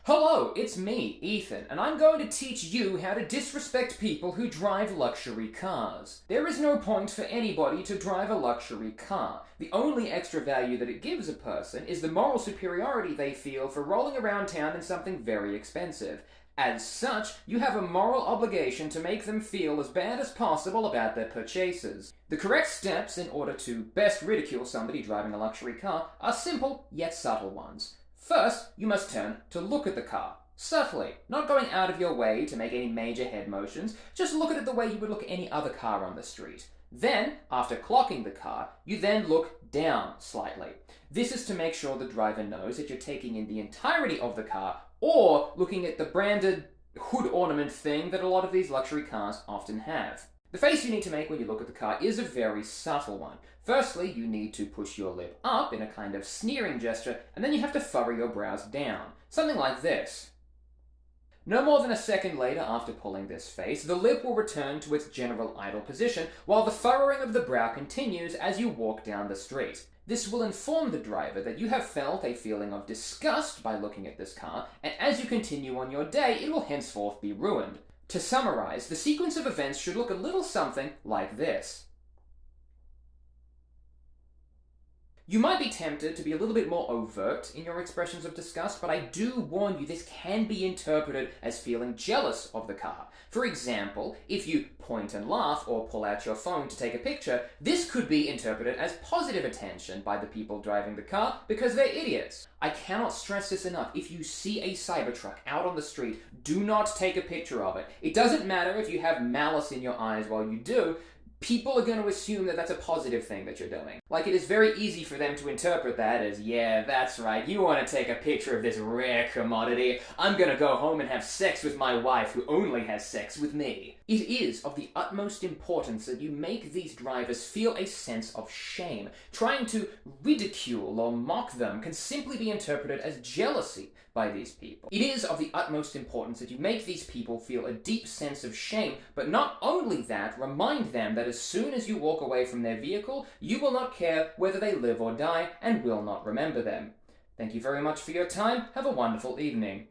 Hello, it's me, Ethan, and I'm going to teach you how to disrespect people who drive luxury cars. There is no point for anybody to drive a luxury car. The only extra value that it gives a person is the moral superiority they feel for rolling around town in something very expensive. As such, you have a moral obligation to make them feel as bad as possible about their purchases. The correct steps in order to best ridicule somebody driving a luxury car are simple yet subtle ones. First, you must turn to look at the car. Subtly, not going out of your way to make any major head motions, just look at it the way you would look at any other car on the street. Then, after clocking the car, you then look down slightly. This is to make sure the driver knows that you're taking in the entirety of the car, or looking at the branded hood ornament thing that a lot of these luxury cars often have. The face you need to make when you look at the car is a very subtle one. Firstly, you need to push your lip up in a kind of sneering gesture, and then you have to furrow your brows down. Something like this. No more than a second later after pulling this face, the lip will return to its general idle position, while the furrowing of the brow continues as you walk down the street. This will inform the driver that you have felt a feeling of disgust by looking at this car, and as you continue on your day, it will henceforth be ruined. To summarize, the sequence of events should look a little something like this. You might be tempted to be a little bit more overt in your expressions of disgust, but I do warn you this can be interpreted as feeling jealous of the car. For example, if you point and laugh or pull out your phone to take a picture, this could be interpreted as positive attention by the people driving the car because they're idiots. I cannot stress this enough. If you see a Cybertruck out on the street, do not take a picture of it. It doesn't matter if you have malice in your eyes while you do. People are going to assume that that's a positive thing that you're doing. Like, it is very easy for them to interpret that as, yeah, that's right, you want to take a picture of this rare commodity. I'm going to go home and have sex with my wife who only has sex with me. It is of the utmost importance that you make these drivers feel a sense of shame. Trying to ridicule or mock them can simply be interpreted as jealousy by these people. It is of the utmost importance that you make these people feel a deep sense of shame, but not only that, remind them that as soon as you walk away from their vehicle, you will not care whether they live or die and will not remember them. Thank you very much for your time. Have a wonderful evening.